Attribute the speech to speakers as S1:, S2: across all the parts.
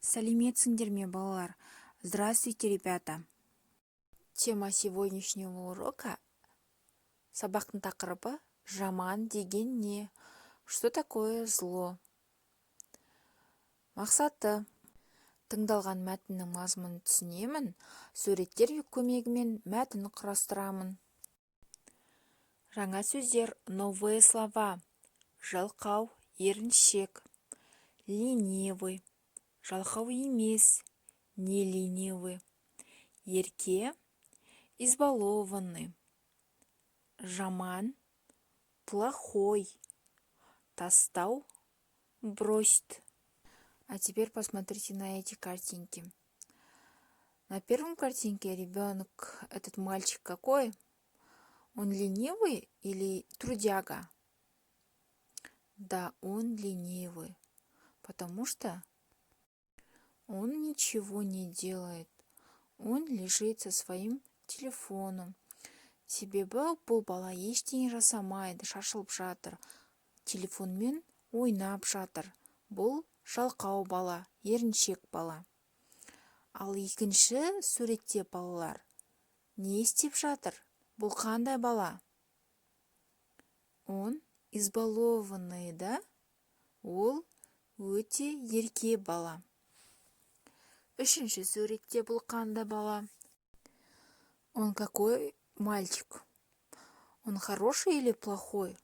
S1: Сәлеметсіңдер ме, балалар? Здравствуйте, ребята. Тема сегодняшнего урока – сабақтың тақырыбы «Жаман деген не? Что такое зло?» Мақсаты: тыңдалған мәтіннің мазмұнын түсінемін, суреттер көмегімен мәтін құрастырамын. Жаңа сөздер: новые слова, жалқау, еріншек, ленивый, жалқау емес, не ленивый, ерке, избалованный, жаман, плохой, тастау, бросить. А теперь посмотрите на эти картинки. На первом картинке ребенок, этот мальчик какой? Он ленивый или трудяга? Да, он ленивый, потому что он ничего не делает. Он лежит со своим телефоном. Себебі бұл бала ештеңе жасамайды, шашылып жатыр. Телефонмен ойнап жатыр. Бұл жалқау бала, еріншек бала. Ал екінші суретте балалар не істеп жатыр? Бұл қандай бала? Он избалованный, да? Ол өте ерке бала. Үшінші суретте бұл қандай бала? Он какой мальчик? Он хороший или плохой?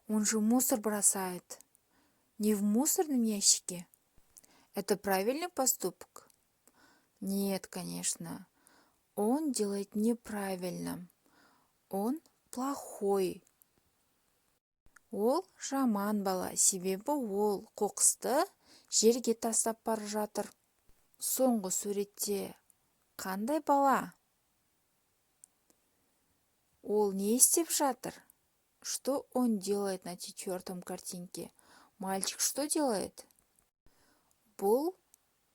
S1: Он же мусор бросает. Не в мусорном ящике. Это правильный поступок? Нет, конечно. Он делает неправильно. Он плохой. Ол жаман бала, себебі ол қоқысты жерге тастап бара жатыр. Соңғы суретте қандай бала? Ол не істеп жатыр? Что он делает на четвертом картинке? Мальчик что делает? Бұл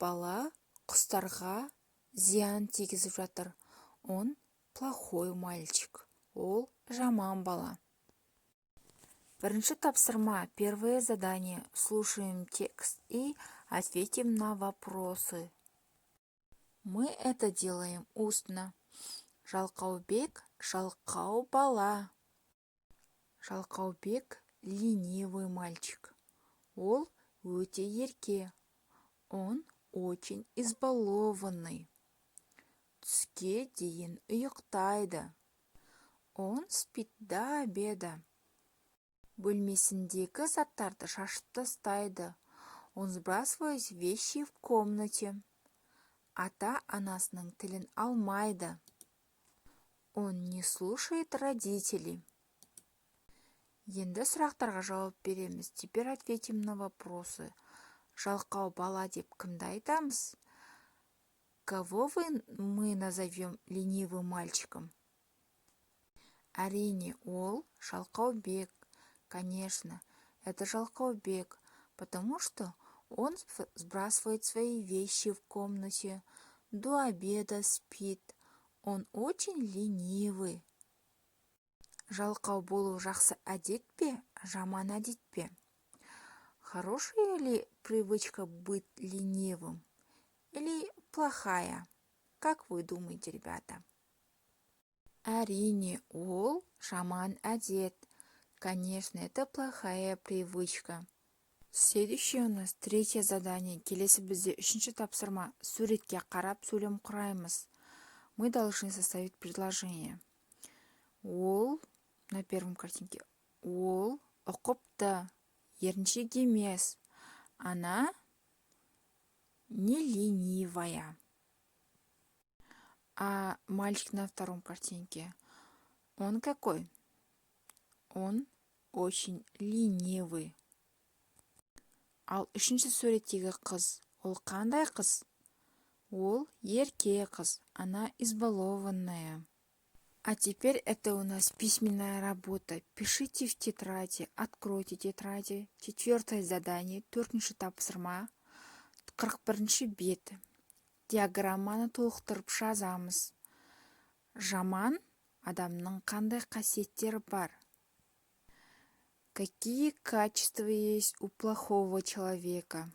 S1: бала құстарға зиян тигізіп жатыр. Он плохой мальчик. Ол жаман бала. Бірінші тапсырма. Первое задание. Слушаем текст и ответим на вопросы. Мы это делаем устно. Жалқаубек – жалқау бала. Жалқаубек – ленивый мальчик. Ол өте ерке. Он очень избалованный. Түске дейін ұйықтайды. Он спит до обеда. Бөлмесіндегі заттарды шашып тастайды. Он сбрасывает вещи в комнате. Ата-анасының тілін алмайды. Он не слушает родителей. Енді сұрақтарға жауап береміз. Теперь ответим на вопросы. Жалқау бала деп кімді айтамыз? Кого мы назовем ленивым мальчиком? Әрине, ол Жалқаубек. Конечно, это Жалқаубек, потому что он сбрасывает свои вещи в комнате, до обеда спит. Он очень ленивый. Жалқау болу жақсы әдет пе, жаман әдет пе? Хорошая ли привычка быть ленивым? Или плохая? Как вы думаете, ребята? Әрине, ол жаман әдет. Конечно, это плохая привычка. Следующее у нас третье задание. Келесі бізде үшінші тапсырма. Суретке қарап сөйлем құраймыз. Мы должны составить предложение. Ол, на первом картинке, ол ұқыпты, еріншек емес. Она не ленивая. А мальчик на втором картинке, он какой? Он очень ленивый. Ал үшінші суреттегі қыз, ол қандай қыз? Ол ерке қыз, она избалованная. А теперь это у нас письменная работа. Пишите в тетради, откройте тетради. Четвертое задание, төртінші тапсырма, 41-ші бет. Диаграмманы толықтырып жазамыз. Жаман адамның қандай қасиеттері бар? Какие качества есть у плохого человека?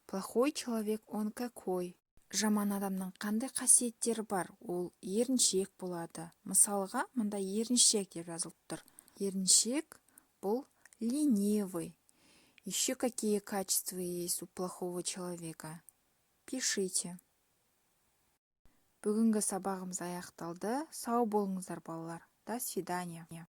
S1: Плохой человек он какой? Жаман адамның қандай қасиеттері бар? Ол еріншек болады. Мысалға, мында еріншек деп жазылып тұр. Еріншек бұл ленивый. Еще какие качества есть у плохого человека? Пишите. Бүгінгі сабағымыз аяқталды. Сау болыңыздар, балалар. До свидания.